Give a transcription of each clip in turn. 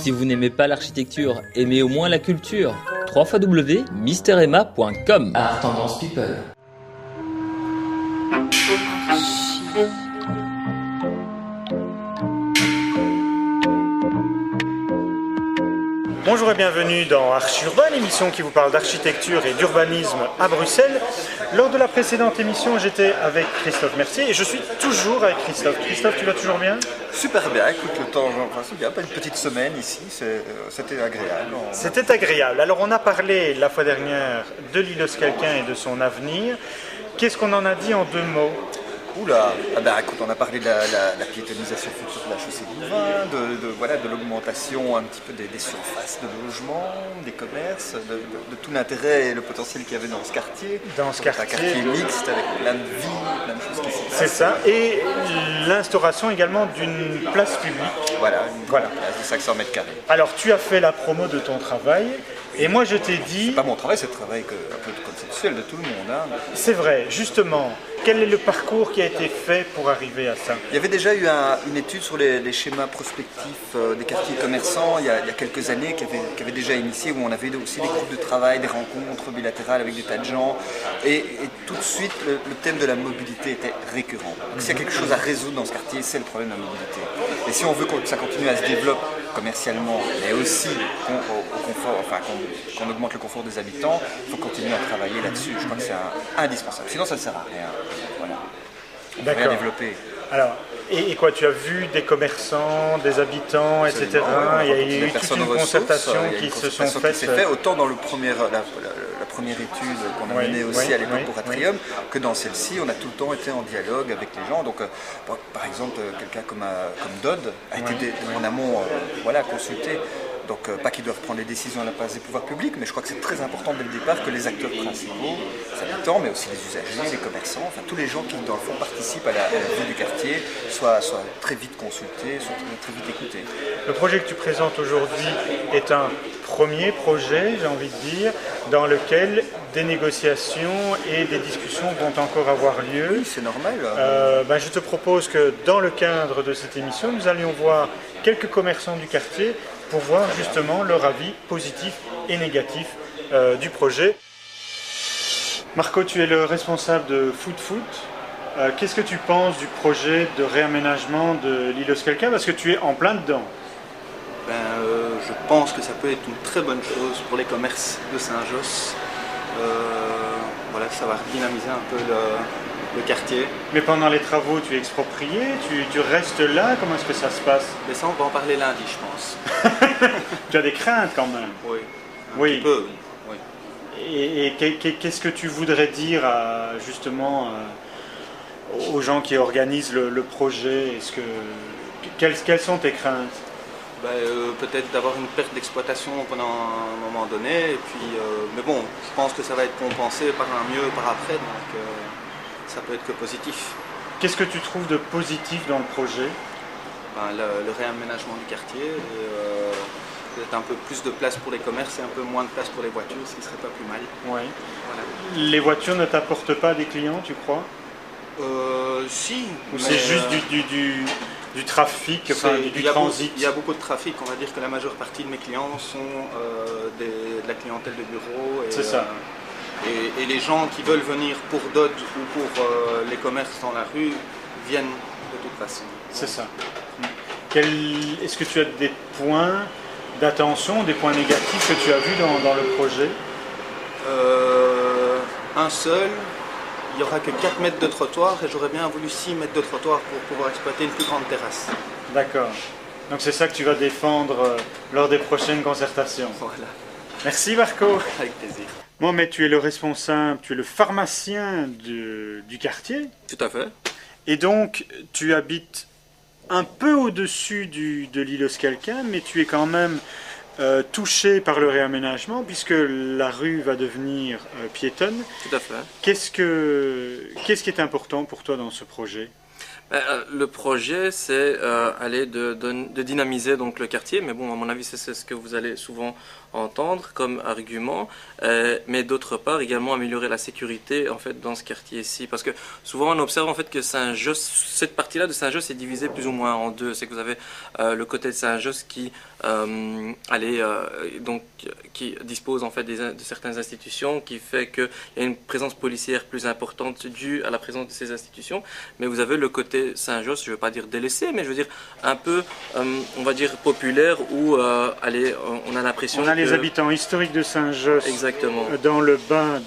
Si vous n'aimez pas l'architecture, aimez au moins la culture. www.misteremma.com. Art Tendance People. Bonjour et bienvenue dans Arch Urbain, l'émission qui vous parle d'architecture et d'urbanisme à Bruxelles. Lors de la précédente émission, j'étais avec Christophe Mercier et je suis toujours avec Christophe. Christophe, tu vas toujours bien? Super bien, écoute, le temps, c'est bien, pas une petite semaine ici, c'était agréable. C'était agréable. Alors on a parlé la fois dernière de l'Île-aux-Quelqu'in et de son avenir. Qu'est-ce qu'on en a dit en 2 mots? Oula, écoute, on a parlé de la piétonisation future de la chaussée de Louvain, de l'augmentation un petit peu des surfaces de logement, des commerces, de tout l'intérêt et le potentiel qu'il y avait dans ce quartier. Dans ce quartier. Un quartier mixte avec plein de vie, plein de choses qui s'y passent. C'est ça, et l'instauration également d'une place publique. Voilà, une place de 500 mètres carrés. Alors tu as fait la promo de ton travail, et moi je t'ai dit... C'est pas mon travail, c'est le travail un peu conceptuel de tout le monde. Hein. C'est vrai, justement. Quel est le parcours qui a été fait pour arriver à ça? Il y avait déjà eu une étude sur les schémas prospectifs des quartiers commerçants il y a quelques années qui avait déjà initié, où on avait aussi des groupes de travail, des rencontres bilatérales avec des tas de gens. Et tout de suite, le thème de la mobilité était récurrent. Donc s'il y a quelque chose à résoudre dans ce quartier, c'est le problème de la mobilité. Et si on veut que ça continue à se développer commercialement, mais aussi qu'on augmente le confort des habitants, il faut continuer à travailler là-dessus. Je crois que c'est indispensable. Sinon, ça ne sert à rien. Voilà. D'accord. Développer. Alors, et quoi, tu as vu des commerçants, des habitants, etc. Il y a eu toute une concertation qui se sont faites. Qui s'est fait autant dans la première étude qu'on a menée aussi à l'époque pour Atrium, que dans celle-ci, on a tout le temps été en dialogue avec les gens. Donc, par exemple, quelqu'un comme Dodd a été en amont consulté. Donc pas qu'ils doivent prendre les décisions à la place des pouvoirs publics, mais je crois que c'est très important dès le départ que les acteurs principaux, les habitants, mais aussi les usagers, les commerçants, enfin tous les gens qui dans le fond participent à la vie du quartier, soient très vite consultés, soient très vite écoutés. Le projet que tu présentes aujourd'hui est un premier projet, j'ai envie de dire, dans lequel des négociations et des discussions vont encore avoir lieu. Oui, c'est normal. Je te propose que dans le cadre de cette émission, nous allions voir quelques commerçants du quartier pour voir justement leur avis positif et négatif du projet. Marco, tu es le responsable de Foot. Qu'est-ce que tu penses du projet de réaménagement de l'Île-aux-Quelqu'in, parce que tu es en plein dedans? Je pense que ça peut être une très bonne chose pour les commerces de Saint-Josse. Ça va dynamiser un peu le quartier. Mais pendant les travaux, tu es exproprié, tu restes là, comment est-ce que ça se passe? Mais ça, on va en parler lundi, je pense. Tu as des craintes quand même? Oui, un oui. petit peu, oui. Et qu'est-ce que tu voudrais dire aux gens qui organisent le projet? Quelles sont tes craintes? Peut-être d'avoir une perte d'exploitation pendant un moment donné, et puis, mais bon, je pense que ça va être compensé par un mieux par après, donc ça peut être que positif. Qu'est-ce que tu trouves de positif dans le projet? Le réaménagement du quartier, peut-être un peu plus de place pour les commerces et un peu moins de place pour les voitures, ce qui serait pas plus mal. Oui. Voilà. Les voitures ne t'apportent pas des clients, tu crois? Si. Ou c'est juste du trafic, du transit? Il y a beaucoup de trafic. On va dire que la majeure partie de mes clients sont de la clientèle de bureau. C'est ça. Et les gens qui veulent venir pour Dodd ou pour les commerces dans la rue viennent de toute façon. C'est ça. Est-ce que tu as des points d'attention, des points négatifs que tu as vus dans le projet? Un seul. Il n'y aura que 4 mètres de trottoir et j'aurais bien voulu 6 mètres de trottoir pour pouvoir exploiter une plus grande terrasse. D'accord. Donc c'est ça que tu vas défendre lors des prochaines concertations. Voilà. Merci Marco. Avec plaisir. Mais tu es le responsable, tu es le pharmacien du quartier. Tout à fait. Et donc tu habites un peu au-dessus de l'Île-aux-Quelqu'in, mais tu es quand même touché par le réaménagement puisque la rue va devenir piétonne. Tout à fait. Qu'est-ce qui est important pour toi dans ce projet? Le projet, c'est de dynamiser donc le quartier, mais bon, à mon avis, c'est ce que vous allez souvent entendre comme argument, mais d'autre part également améliorer la sécurité en fait dans ce quartier-ci, parce que souvent on observe en fait que Saint-Josse, cette partie-là de Saint-Josse est divisée plus ou moins en deux. C'est que vous avez le côté de Saint-Josse qui donc qui dispose en fait de certaines institutions, qui fait qu'il y a une présence policière plus importante due à la présence de ces institutions, mais vous avez le côté Saint-Josse, je ne veux pas dire délaissé, mais je veux dire un peu, on va dire populaire, où on a l'impression on a les habitants historiques de Saint-Josse dans le bas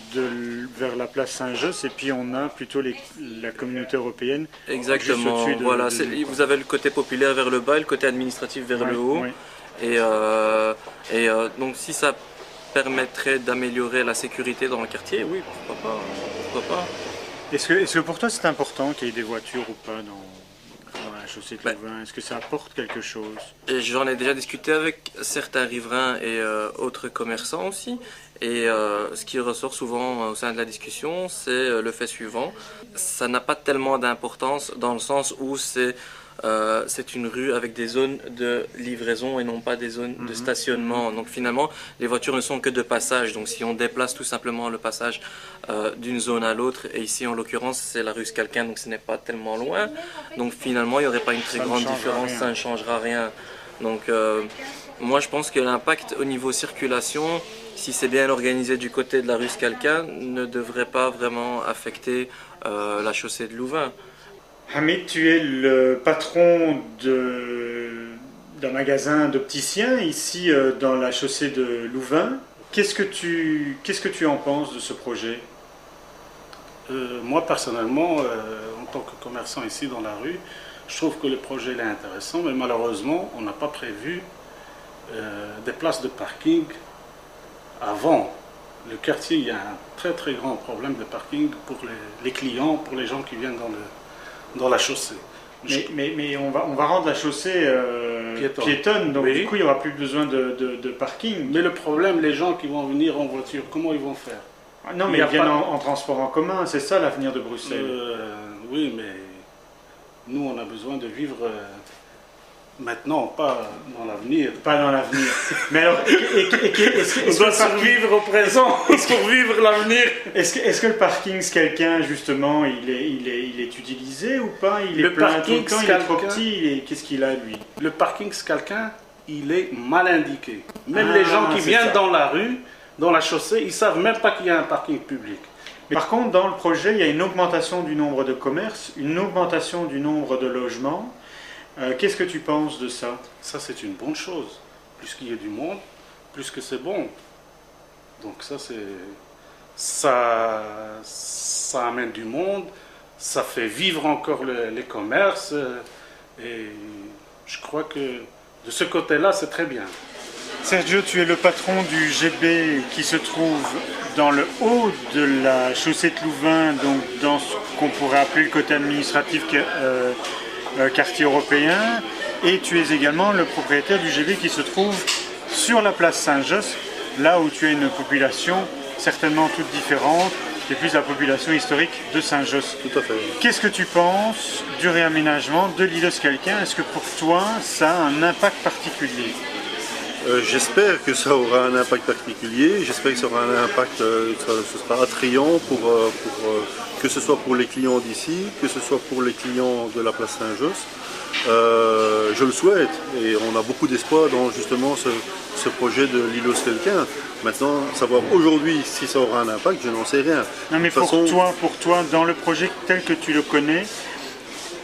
vers la place Saint-Josse, et puis on a plutôt la communauté européenne. Exactement, voilà, vous avez le côté populaire vers le bas et le côté administratif vers le haut. Oui. Et donc si ça permettrait d'améliorer la sécurité dans le quartier, oui, pourquoi pas. Est-ce que pour toi c'est important qu'il y ait des voitures ou pas dans la chaussée de Louvain? Est-ce que ça apporte quelque chose? J'en ai déjà discuté avec certains riverains et autres commerçants aussi. Et ce qui ressort souvent au sein de la discussion, c'est le fait suivant. Ça n'a pas tellement d'importance dans le sens où c'est une rue avec des zones de livraison et non pas des zones de stationnement. Donc finalement, les voitures ne sont que de passage. Donc si on déplace tout simplement le passage d'une zone à l'autre, et ici en l'occurrence c'est la rue Scalquin, donc ce n'est pas tellement loin. Donc finalement il n'y aurait pas une très grande différence, ça ne changera rien. Donc moi je pense que l'impact au niveau circulation, si c'est bien organisé du côté de la rue Scalquin, ne devrait pas vraiment affecter la chaussée de Louvain. Hamid, tu es le patron d'un magasin d'opticien ici dans la chaussée de Louvain. Qu'est-ce que tu en penses de ce projet? Moi personnellement, en tant que commerçant ici dans la rue, je trouve que le projet est intéressant, mais malheureusement on n'a pas prévu des places de parking avant. Le quartier, il y a un très très grand problème de parking pour les clients, pour les gens qui viennent dans la chaussée. Mais on va rendre la chaussée piétonne, donc du coup il n'y aura plus besoin de parking. Mais le problème, les gens qui vont venir en voiture, comment ils vont faire? Non, mais ils viennent en transport en commun, c'est ça l'avenir de Bruxelles. Oui, mais nous on a besoin de vivre maintenant, pas dans l'avenir. Pas dans l'avenir. Mais alors, on doit survivre au présent pour vivre l'avenir. Est-ce que le parking Scalquin, justement, il est utilisé ou pas? Il est plein tout le temps, il est trop petit, qu'est-ce qu'il a lui? Le parking Scalquin, il est mal indiqué. Même les gens qui viennent dans la rue, dans la chaussée, ils ne savent même pas qu'il y a un parking public. Mais par contre, dans le projet, il y a une augmentation du nombre de commerces, une augmentation du nombre de logements. Qu'est-ce que tu penses de ça? Ça, c'est une bonne chose. Plus qu'il y ait du monde, plus que c'est bon. Donc ça amène du monde, ça fait vivre encore les commerces. Et je crois que de ce côté-là, c'est très bien. Sergio, tu es le patron du GB qui se trouve dans le haut de la chaussée de Louvain, donc dans ce qu'on pourrait appeler le côté administratif quartier européen, et tu es également le propriétaire du GB qui se trouve sur la place Saint-Josse, là où tu as une population certainement toute différente, qui est plus la population historique de Saint-Josse. Tout à fait. Qu'est-ce que tu penses du réaménagement de l'îlot Scalquin? Est-ce que pour toi ça a un impact particulier? J'espère que ça aura un impact particulier, j'espère que ça aura un impact, ce sera attrayant que ce soit pour les clients d'ici, que ce soit pour les clients de la place Saint-Josse. Je le souhaite et on a beaucoup d'espoir dans justement ce projet de l'îlot Scalquin. Maintenant, savoir aujourd'hui si ça aura un impact, je n'en sais rien. Non mais pour toi, dans le projet tel que tu le connais,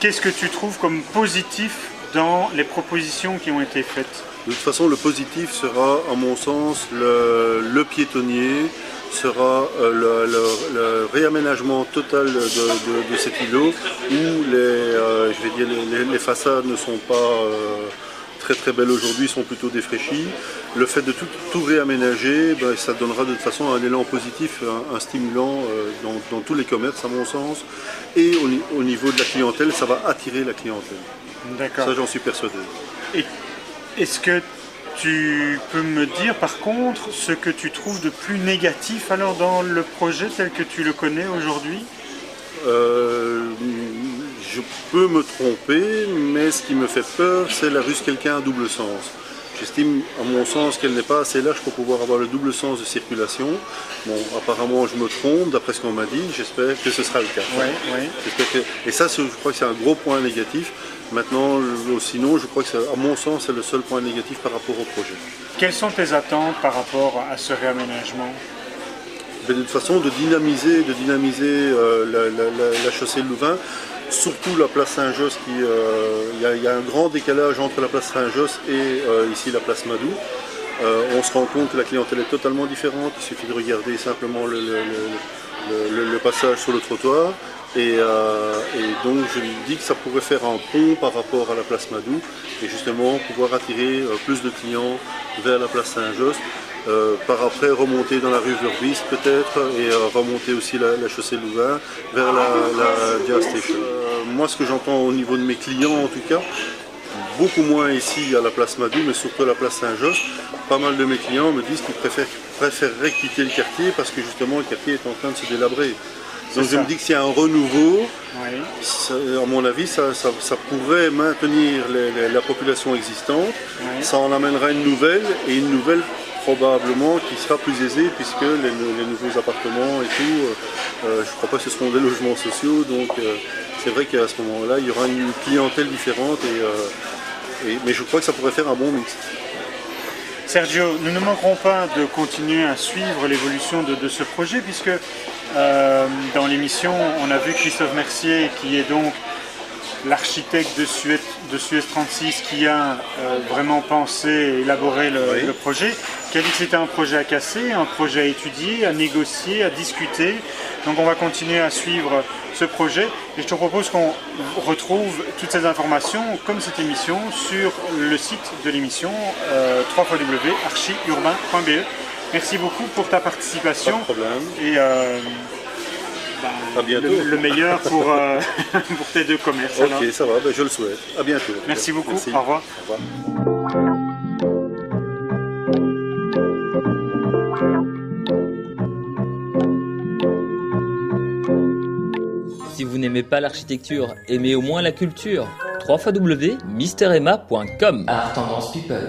qu'est-ce que tu trouves comme positif dans les propositions qui ont été faites? De toute façon, le positif sera, à mon sens, le piétonnier, sera le réaménagement total de cet îlot où les façades ne sont pas très très belles aujourd'hui, sont plutôt défraîchies. Le fait de tout réaménager, ça donnera de toute façon un élan positif, un stimulant dans tous les commerces à mon sens. Et au niveau de la clientèle, ça va attirer la clientèle. D'accord. Ça j'en suis persuadé. Est-ce que tu peux me dire par contre ce que tu trouves de plus négatif alors dans le projet tel que tu le connais aujourd'hui? Je peux me tromper, mais ce qui me fait peur, c'est la rue Skelquin à double sens. J'estime, à mon sens, qu'elle n'est pas assez large pour pouvoir avoir le double sens de circulation. Bon, apparemment, je me trompe, d'après ce qu'on m'a dit. J'espère que ce sera le cas. Oui. Et ça, je crois que c'est un gros point négatif. Maintenant, sinon, je crois que, à mon sens, c'est le seul point négatif par rapport au projet. Quelles sont tes attentes par rapport à ce réaménagement? De toute façon, de dynamiser la chaussée de Louvain. Surtout la place Saint-Josse, il y a un grand décalage entre la place Saint-Josse et ici la place Madou. On se rend compte que la clientèle est totalement différente, il suffit de regarder simplement le passage sur le trottoir. Et donc je dis que ça pourrait faire un pont par rapport à la place Madou et justement pouvoir attirer plus de clients vers la place Saint-Josse. Par après remonter dans la rue Vurbis peut-être et remonter aussi la chaussée Louvain vers la Dia Station. Moi ce que j'entends au niveau de mes clients en tout cas, beaucoup moins ici à la place Madou mais surtout à la place Saint-Josse, pas mal de mes clients me disent qu'ils préféreraient quitter le quartier parce que justement le quartier est en train de se délabrer. Donc je me dis que s'il y a un renouveau, à mon avis, ça pourrait maintenir la population existante, ça en amènera une nouvelle et une nouvelle probablement qui sera plus aisée puisque les nouveaux appartements et tout, je ne crois pas que ce seront des logements sociaux, donc c'est vrai qu'à ce moment-là, il y aura une clientèle différente, mais je crois que ça pourrait faire un bon mix. Sergio, nous ne manquerons pas de continuer à suivre l'évolution de ce projet puisque dans l'émission, on a vu Christophe Mercier qui est donc l'architecte de Suez 36 qui a vraiment pensé et élaboré le projet, qui a dit que c'était un projet à casser, un projet à étudier, à négocier, à discuter. Donc on va continuer à suivre ce projet et je te propose qu'on retrouve toutes ces informations comme cette émission sur le site de l'émission www.archiurbain.be. Merci beaucoup pour ta participation. Pas de problème. Et à bientôt. Le meilleur pour tes deux commerces. Ok, alors. ça va, je le souhaite. À bientôt. Merci beaucoup. Merci. Au revoir. Au revoir. Si vous n'aimez pas l'architecture, aimez au moins la culture. www.misteremma.com. Art Tendance People.